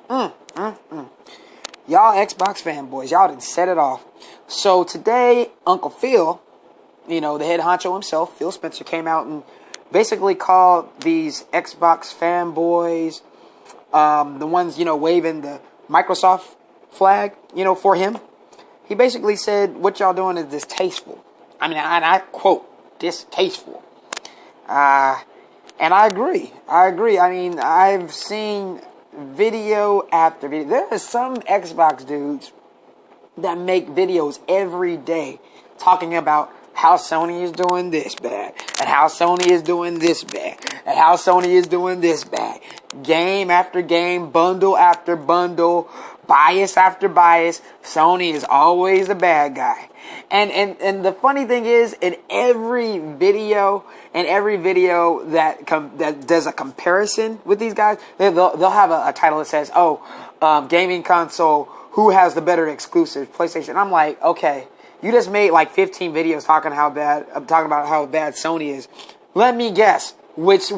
Y'all Xbox fanboys, y'all done set it off. So today, Uncle Phil, the head honcho himself, Phil Spencer, came out and basically called these Xbox fanboys, the ones, waving the Microsoft flag, for him. He basically said, what y'all doing is distasteful. I mean, and I quote, distasteful. And I agree. I mean, I've seen video after video. There are some Xbox dudes that make videos every day talking about how Sony is doing this bad, and how Sony is doing this bad, and how Sony is doing this bad. Game after game, bundle after bundle, bias after bias. Sony is always the bad guy. And the funny thing is, in every video that does a comparison with these guys, they'll have a title that says, gaming console, who has the better exclusive, PlayStation. I'm like, okay, you just made like 15 videos talking about how bad Sony is. Let me guess which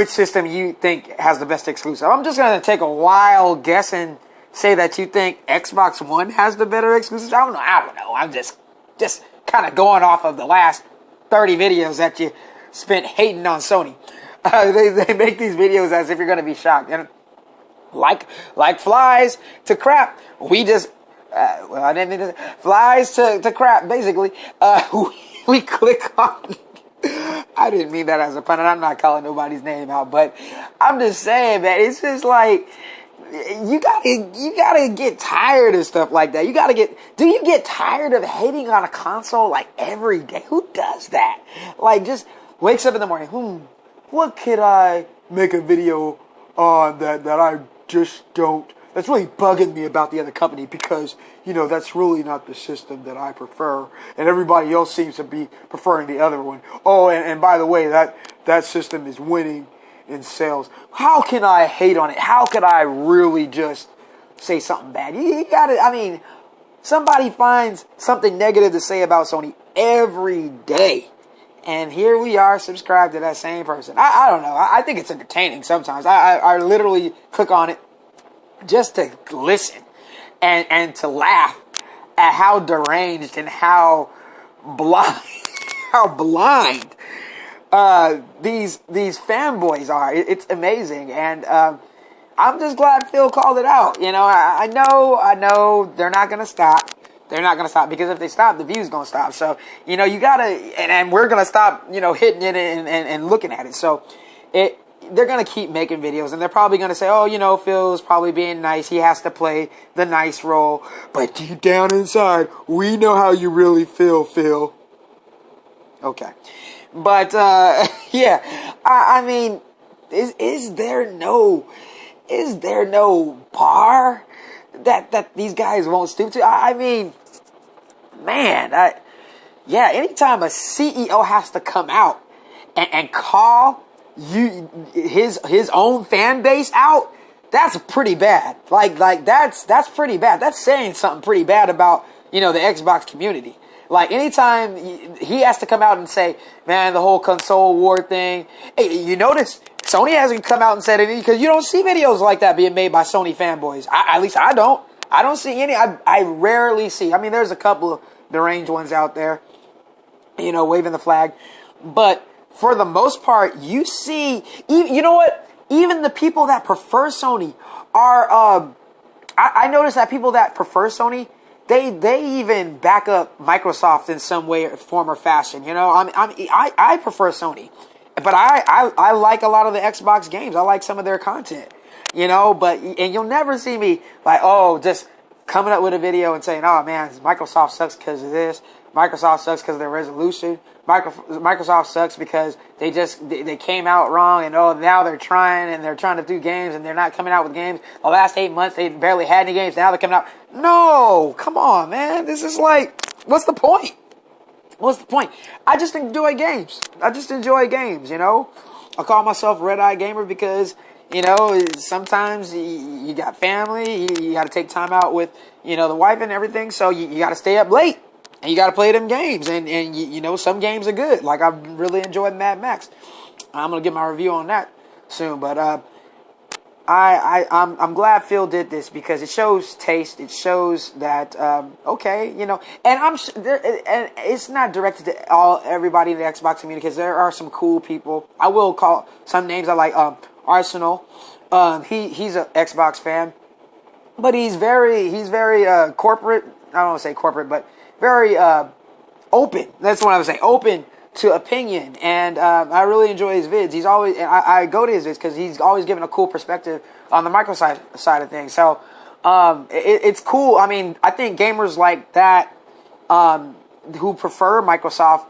system you think has the best exclusive. I'm just going to take a wild guess and say that you think Xbox One has the better exclusives. I don't know. I'm just kind of going off of the last 30 videos that you spent hating on Sony. They make these videos as if you're going to be shocked. And like flies to crap, we just... I didn't mean to say, flies to crap, basically. We click on... I didn't mean that as a pun, and I'm not calling nobody's name out, but I'm just saying, man, it's just like... You gotta get tired of stuff like that. Do you get tired of hating on a console like every day? Who does that? Like, just wakes up in the morning, what could I make a video on that I just don't, that's really bugging me about the other company, because, that's really not the system that I prefer, and everybody else seems to be preferring the other one. Oh, and by the way, that system is winning in sales. How can I hate on it? How could I really just say something bad? You gotta, somebody finds something negative to say about Sony every day. And here we are subscribed to that same person. I don't know. I think it's entertaining sometimes. I literally click on it just to listen and to laugh at how deranged and how blind these fanboys are. It's amazing, and I'm just glad Phil called it out. I know they're not gonna stop. They're not gonna stop, because if they stop, the view's gonna stop. So you gotta, and we're gonna stop, hitting it and looking at it. So they're gonna keep making videos, and they're probably gonna say, Phil's probably being nice. He has to play the nice role, but deep down inside, we know how you really feel, Phil. Okay. But, yeah, I mean, is there no bar that these guys won't stoop to? I mean, man, anytime a CEO has to come out and call his own fan base out, that's pretty bad. Like that's pretty bad. That's saying something pretty bad about, the Xbox community. Like, anytime he has to come out and say, man, the whole console war thing. Hey, you notice Sony hasn't come out and said anything, because you don't see videos like that being made by Sony fanboys. At least I don't. I don't see any. I rarely see. I mean, there's a couple of deranged ones out there, waving the flag. But for the most part, you see, you know what? Even the people that prefer Sony are, I noticed that people that prefer Sony, they even back up Microsoft in some way, form, or fashion. I prefer Sony, but I like a lot of the Xbox games. I like some of their content, and you'll never see me like, just coming up with a video and saying, oh man, Microsoft sucks because of this. Microsoft sucks because of their resolution. Microsoft sucks because they came out wrong, and now they're trying to do games, and they're not coming out with games. The last 8 months they barely had any games. Now they're coming out. No, come on, man. This is like, what's the point? What's the point? I just enjoy games. I call myself Red Eye Gamer because, sometimes you got family, you got to take time out with, the wife and everything, so you got to stay up late. And you got to play them games, and some games are good. Like, I really enjoyed Mad Max. I'm going to get my review on that soon, but I'm glad Phil did this because it shows taste. It shows that okay, you know, and and it's not directed to everybody in the Xbox community because there are some cool people. I will call some names. I like Arsenal. He's an Xbox fan, but he's very corporate. I don't want to say corporate, but very open. That's what I would say. Open to opinion, and I really enjoy his vids. He's always, and I go to his vids because he's always given a cool perspective on the micro side of things. So it's cool. I mean, I think gamers like that who prefer Microsoft,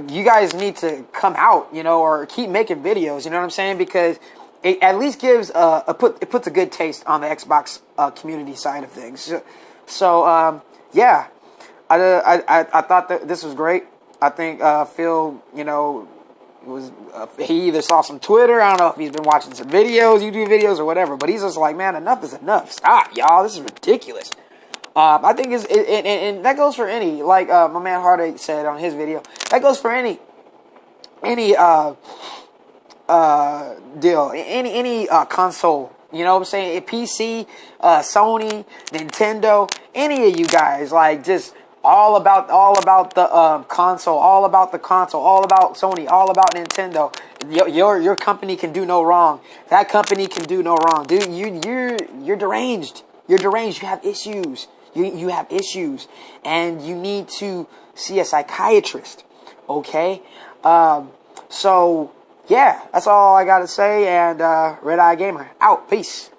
you guys need to come out, you know, or keep making videos. You know what I'm saying? Because it at least gives it puts a good taste on the Xbox community side of things. So yeah, I thought that this was great. I think Phil, you know, he either saw some Twitter. I don't know if he's been watching some videos, YouTube videos, or whatever. But he's just like, man, enough is enough. Stop, y'all. This is ridiculous. I think and that goes for any, like my man Heartache said on his video. That goes for any deal, any console. You know what I'm saying? PC, Sony, Nintendo, any of you guys, like just. All about the console, all about the console, all about Sony, all about Nintendo. Your company can do no wrong. That company can do no wrong, dude. You're deranged. You're deranged. You have issues. You have issues, and you need to see a psychiatrist. Okay. So yeah, that's all I gotta say. And Red Eye Gamer out. Peace.